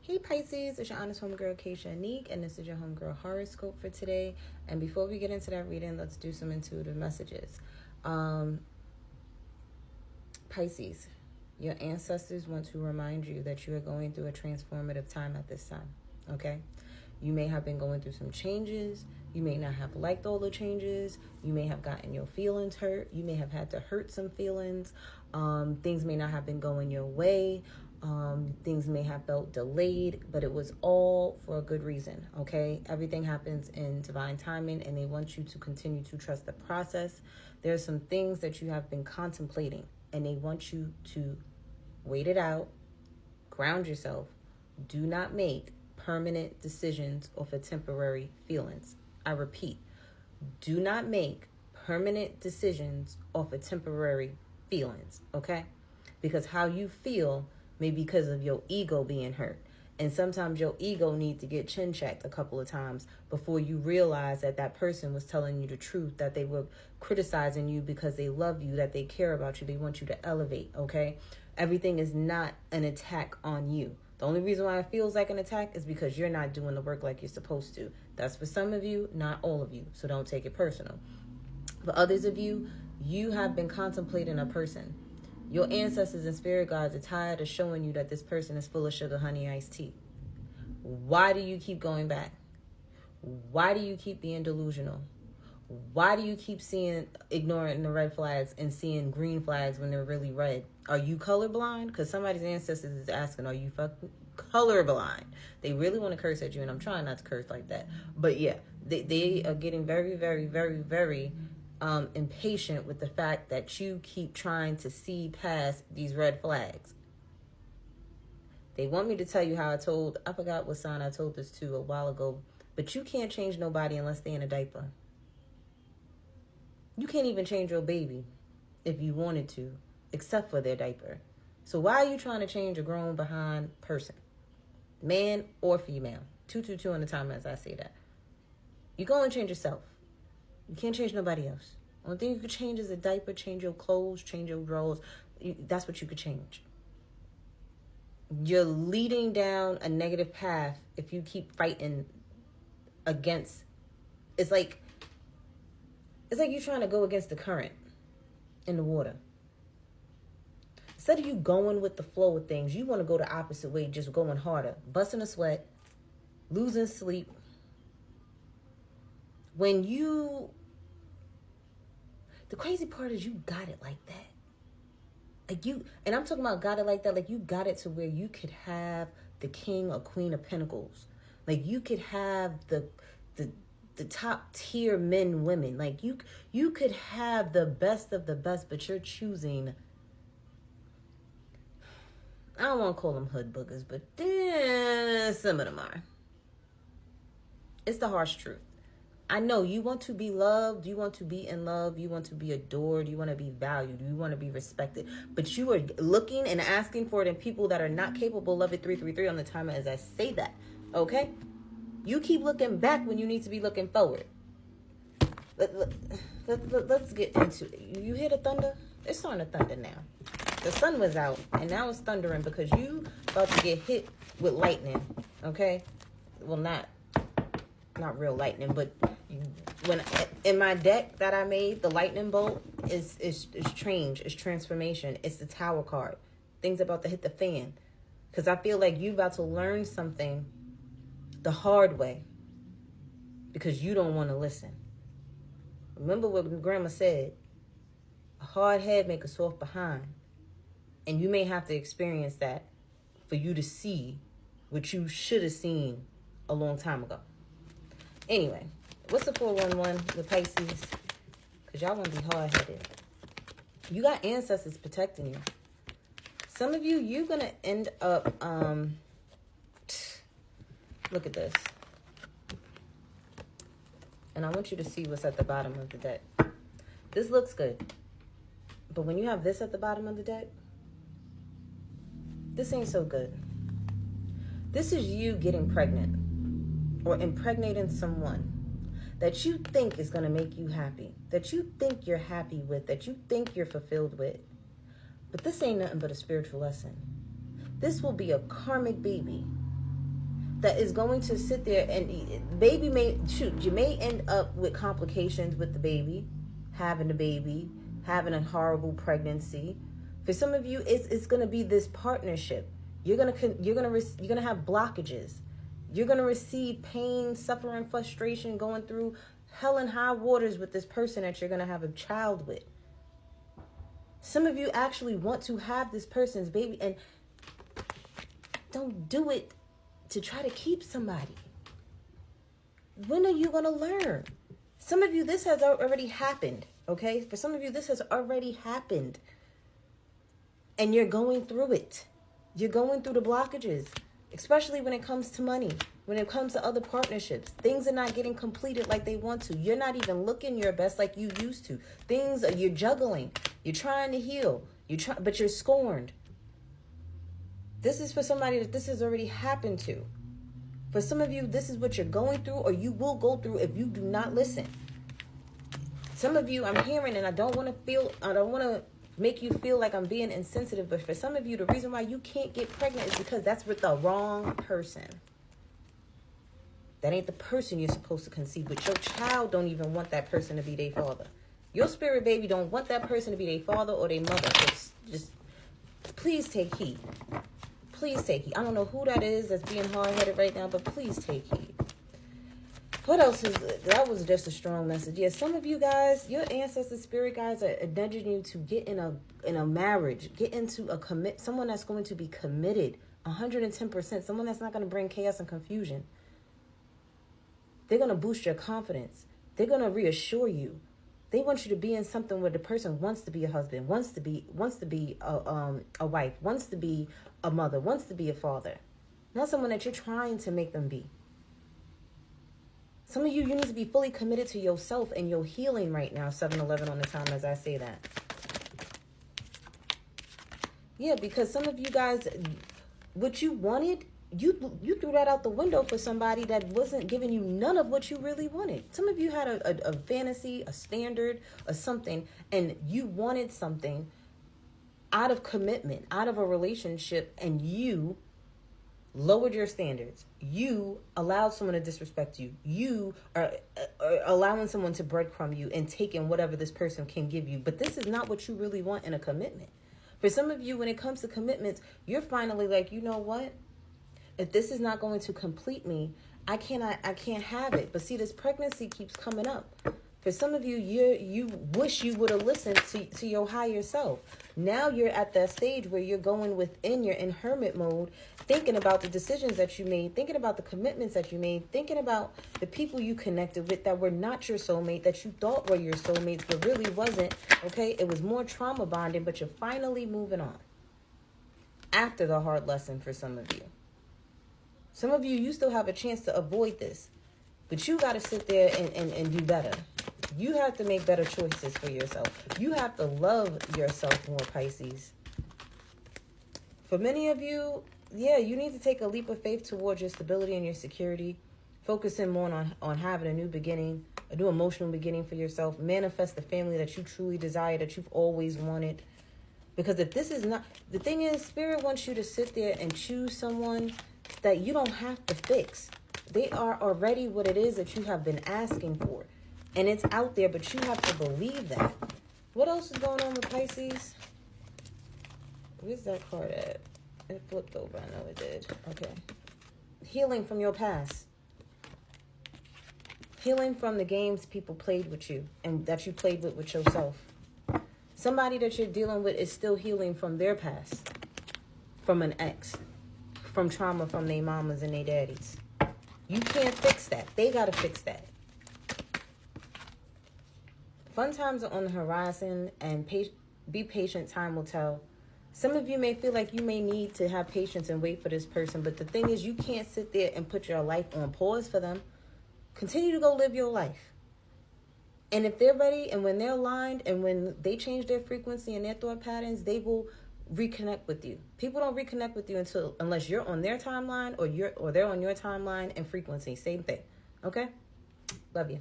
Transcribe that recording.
Hey Pisces, it's your honest homegirl Kᴇɪ, and this is your homegirl horoscope for today. And before we get into that reading, let's do some intuitive messages. Pisces, your ancestors want to remind you that you are going through a transformative time at this time, okay? You may have been going through some changes. You may not have liked all the changes. You may have gotten your feelings hurt. You may have had to hurt some feelings. Things may not have been going your way. Things may have felt delayed, but it was all for a good reason, okay? Everything happens in divine timing, and they want you to continue to trust the process. There's some things that you have been contemplating, and they want you to wait it out, ground yourself. Do not make permanent decisions off of temporary feelings. I repeat, do not make permanent decisions off of temporary feelings, okay? Because how you feel may be because of your ego being hurt. And sometimes your ego needs to get chin checked a couple of times before you realize that that person was telling you the truth, that they were criticizing you because they love you, that they care about you, they want you to elevate, okay? Everything is not an attack on you. The only reason why it feels like an attack is because you're not doing the work like you're supposed to. That's for some of you, not all of you, so don't take it personal. For others of you, you have been contemplating a person. Your ancestors and spirit guides are tired of showing you that this person is full of sugar, honey, iced tea. Why do you keep going back? Why do you keep being delusional? Why do you keep ignoring the red flags and seeing green flags when they're really red? Are you colorblind? Because somebody's ancestors is asking, are you fucking colorblind? They really want to curse at you, and I'm trying not to curse like that. But yeah, they are getting very, very, very, very impatient with the fact that you keep trying to see past these red flags. They want me to tell you how I forgot what sign I told this to a while ago, but you can't change nobody unless they're in a diaper. You can't even change your baby if you wanted to, except for their diaper. So why are you trying to change a grown behind person? Man or female. 222 on the time as I say that. You go and change yourself. You can't change nobody else. Only thing you could change is a diaper, change your clothes, change your drawers. That's what you could change. You're leading down a negative path if you keep fighting against. It's like you're trying to go against the current in the water. Instead of you going with the flow of things, you want to go the opposite way, just going harder, busting a sweat, losing sleep. The crazy part is you got it like that. And I'm talking about got it like that, like you got it to where you could have the king or queen of pentacles. Like you could have the top tier men, women. Like you could have the best of the best, but you're choosing, I don't want to call them hood boogers, but some of them are. It's the harsh truth. I know you want to be loved, you want to be in love, you want to be adored, you want to be valued, you want to be respected. But you are looking and asking for it in people that are not capable of it. 333 on the timer as I say that, okay? You keep looking back when you need to be looking forward. Let's get into it. You hear the thunder? It's starting to thunder now. The sun was out, and now it's thundering because you about to get hit with lightning, okay? Well, not real lightning, but when in my deck that I made, the lightning bolt is change, it's transformation, it's the Tower card. Things about to hit the fan, because I feel like you about to learn something the hard way because you don't want to listen. Remember what Grandma said: a hard head make a soft behind, and you may have to experience that for you to see what you should have seen a long time ago. Anyway, what's the 411 with Pisces? Because y'all want to be hard-headed. You got ancestors protecting you. Some of you, you're going to end up, look at this. And I want you to see what's at the bottom of the deck. This looks good. But when you have this at the bottom of the deck, this ain't so good. This is you getting pregnant or impregnating someone that you think is going to make you happy, that you think you're happy with, that you think you're fulfilled with. But this ain't nothing but a spiritual lesson. This will be a karmic baby that is going to sit there and baby you may end up with complications with the baby, having a horrible pregnancy. For some of you, it's going to be this partnership. You're gonna have blockages. You're gonna receive pain, suffering, frustration, going through hell and high waters with this person that you're gonna have a child with. Some of you actually want to have this person's baby, and don't do it to try to keep somebody. When are you gonna learn? Some of you, this has already happened, okay? For some of you, this has already happened. And you're going through it. You're going through the blockages, especially when it comes to money, when it comes to other partnerships. Things are not getting completed like they want to. You're not even looking your best like you used to. You're juggling. You're trying to heal. But you're scorned. This is for somebody that this has already happened to. For some of you, this is what you're going through, or you will go through if you do not listen. Some of you, I'm hearing, and I don't want to make you feel like I'm being insensitive, but for some of you, the reason why you can't get pregnant is because that's with the wrong person. That ain't the person you're supposed to conceive with. Your child don't even want that person to be their father. Your spirit baby don't want that person to be their father or their mother. Just please take heed. Please take heed. I don't know who that is that's being hard-headed right now, but please take heed. What else that was just a strong message. Yeah, some of you guys, your ancestor spirit guides are nudging you to get in a marriage, get into someone that's going to be committed 110%, someone that's not going to bring chaos and confusion. They're going to boost your confidence. They're going to reassure you. They want you to be in something where the person wants to be a husband, wants to be a wife, wants to be a mother, wants to be a father. Not someone that you're trying to make them be. Some of you need to be fully committed to yourself and your healing right now. 7-11 on the time as I say that. Yeah, because some of you guys, what you wanted, you threw that out the window for somebody that wasn't giving you none of what you really wanted. Some of you had a fantasy, a standard, or something, and you wanted something out of commitment, out of a relationship, and you lowered your standards. You allowed someone to disrespect you. You are allowing someone to breadcrumb you and taking whatever this person can give you. But this is not what you really want in a commitment. For some of you, when it comes to commitments, you're finally like, you know what? If this is not going to complete me, I can't have it. But see, this pregnancy keeps coming up. For some of you, you wish you would have listened to your higher self. Now you're at that stage where you're going within, you're in hermit mode, thinking about the decisions that you made, thinking about the commitments that you made, thinking about the people you connected with that were not your soulmate, that you thought were your soulmates, but really wasn't, okay? It was more trauma bonding, but you're finally moving on. After the hard lesson for some of you. Some of you still have a chance to avoid this, but you got to sit there and do better. You have to make better choices for yourself. You have to love yourself more, Pisces. For many of you, yeah, you need to take a leap of faith towards your stability and your security. Focusing more on having a new beginning, a new emotional beginning for yourself. Manifest the family that you truly desire, that you've always wanted. Because if this is not... The thing is, Spirit wants you to sit there and choose someone that you don't have to fix. They are already what it is that you have been asking for. And it's out there, but you have to believe that. What else is going on with Pisces? Where's that card at? It flipped over. I know it did. Okay. Healing from your past. Healing from the games people played with you and that you played with yourself. Somebody that you're dealing with is still healing from their past. From an ex. From trauma from their mamas and their daddies. You can't fix that. They got to fix that. Fun times are on the horizon, and be patient. Time will tell. Some of you may feel like you may need to have patience and wait for this person, but the thing is, you can't sit there and put your life on pause for them. Continue to go live your life. And if they're ready, and when they're aligned, and when they change their frequency and their thought patterns, they will reconnect with you. People don't reconnect with you unless you're on their timeline or they're on your timeline and frequency. Same thing. Okay? Love you.